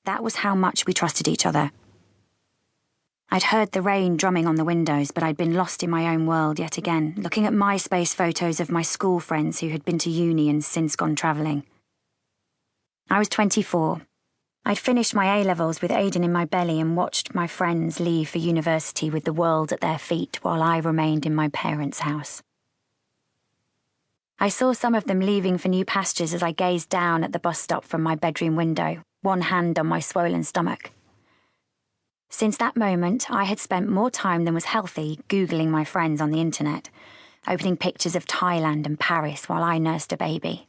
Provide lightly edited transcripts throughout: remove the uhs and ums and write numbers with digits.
That was how much we trusted each other. I'd heard the rain drumming on the windows, but I'd been lost in my own world yet again, looking at MySpace photos of my school friends who had been to uni and since gone travelling. I was 24. I'd finished my A-levels with Aiden in my belly and watched my friends leave for university with the world at their feet while I remained in my parents' house. I saw some of them leaving for new pastures as I gazed down at the bus stop from my bedroom window, one hand on my swollen stomach. Since that moment, I had spent more time than was healthy Googling my friends on the internet, opening pictures of Thailand and Paris while I nursed a baby.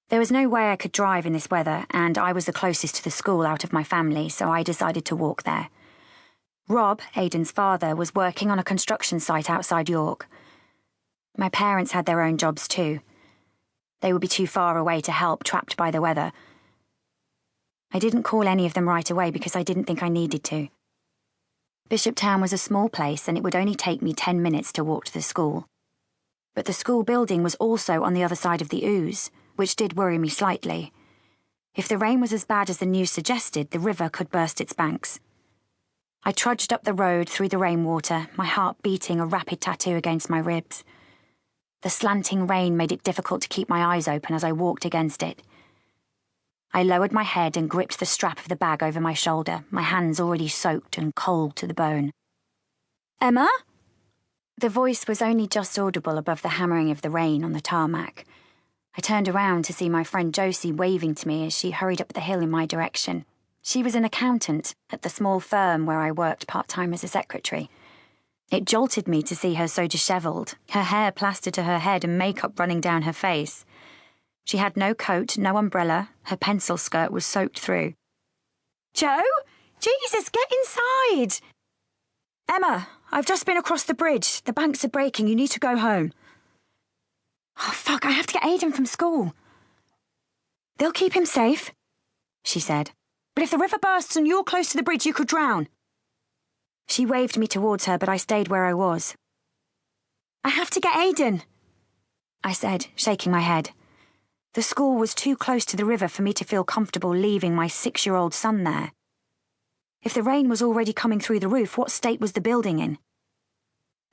There was no way I could drive in this weather, and I was the closest to the school out of my family, so I decided to walk there. Rob, Aiden's father, was working on a construction site outside York. My parents had their own jobs too. They would be too far away to help, trapped by the weather. I didn't call any of them right away because I didn't think I needed to. Bishoptown was a small place and it would only take me 10 minutes to walk to the school. But the school building was also on the other side of the Ouse, which did worry me slightly. If the rain was as bad as the news suggested, the river could burst its banks. I trudged up the road through the rainwater, my heart beating a rapid tattoo against my ribs. The slanting rain made it difficult to keep my eyes open as I walked against it. I lowered my head and gripped the strap of the bag over my shoulder, my hands already soaked and cold to the bone. "Emma?" The voice was only just audible above the hammering of the rain on the tarmac. I turned around to see my friend Josie waving to me as she hurried up the hill in my direction. She was an accountant at the small firm where I worked part-time as a secretary. It jolted me to see her so dishevelled, her hair plastered to her head and makeup running down her face. She had no coat, no umbrella, her pencil skirt was soaked through. "Joe? Jesus, get inside!" "Emma, I've just been across the bridge. The banks are breaking, you need to go home." "Oh, fuck, I have to get Aiden from school." "They'll keep him safe," she said. "But if the river bursts and you're close to the bridge, you could drown." She waved me towards her, but I stayed where I was. "I have to get Aiden," I said, shaking my head. The school was too close to the river for me to feel comfortable leaving my 6-year-old son there. If the rain was already coming through the roof, what state was the building in?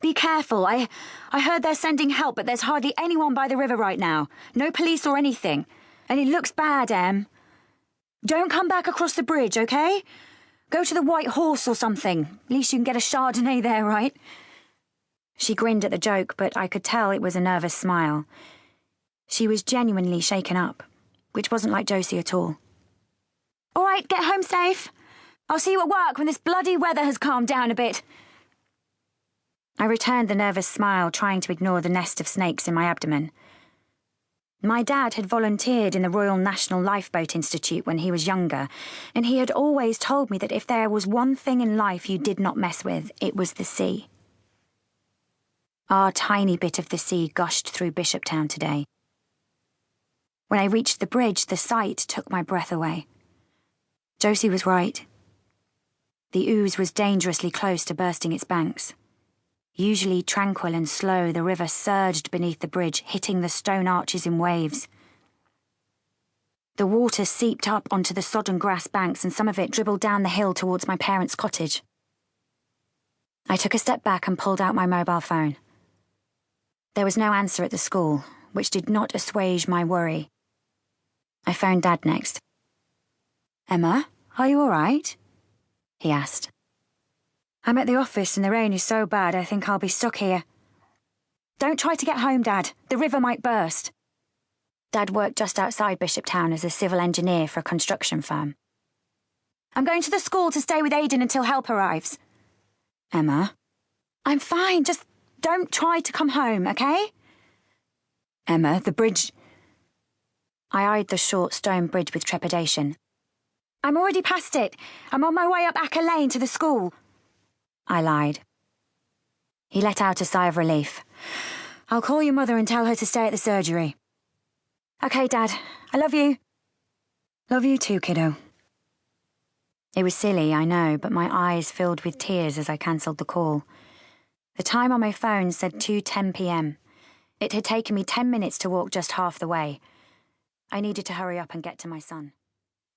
"Be careful. I heard they're sending help, but there's hardly anyone by the river right now. No police or anything. And it looks bad, Em. Don't come back across the bridge, okay? Go to the White Horse or something. At least you can get a Chardonnay there, right?" She grinned at the joke, but I could tell it was a nervous smile. She was genuinely shaken up, which wasn't like Josie at all. "All right, get home safe. I'll see you at work when this bloody weather has calmed down a bit." I returned the nervous smile, trying to ignore the nest of snakes in my abdomen. My dad had volunteered in the Royal National Lifeboat Institute when he was younger, and he had always told me that if there was one thing in life you did not mess with, it was the sea. Our tiny bit of the sea gushed through Bishoptown today. When I reached the bridge, the sight took my breath away. Josie was right. The Ouse was dangerously close to bursting its banks. Usually tranquil and slow, the river surged beneath the bridge, hitting the stone arches in waves. The water seeped up onto the sodden grass banks and some of it dribbled down the hill towards my parents' cottage. I took a step back and pulled out my mobile phone. There was no answer at the school, which did not assuage my worry. I phoned Dad next. "Emma, are you all right?" he asked. "I'm at the office and the rain is so bad I think I'll be stuck here." "Don't try to get home, Dad. The river might burst." Dad worked just outside Bishoptown as a civil engineer for a construction firm. "I'm going to the school to stay with Aiden until help arrives." "Emma?" "I'm fine, just don't try to come home, okay?" "Emma, the bridge—" I eyed the short stone bridge with trepidation. "I'm already past it. I'm on my way up Acker Lane to the school," I lied. He let out a sigh of relief. "I'll call your mother and tell her to stay at the surgery." "Okay, Dad. I love you." "Love you too, kiddo." It was silly, I know, but my eyes filled with tears as I cancelled the call. The time on my phone said 2:10 p.m. It had taken me 10 minutes to walk just half the way. I needed to hurry up and get to my son.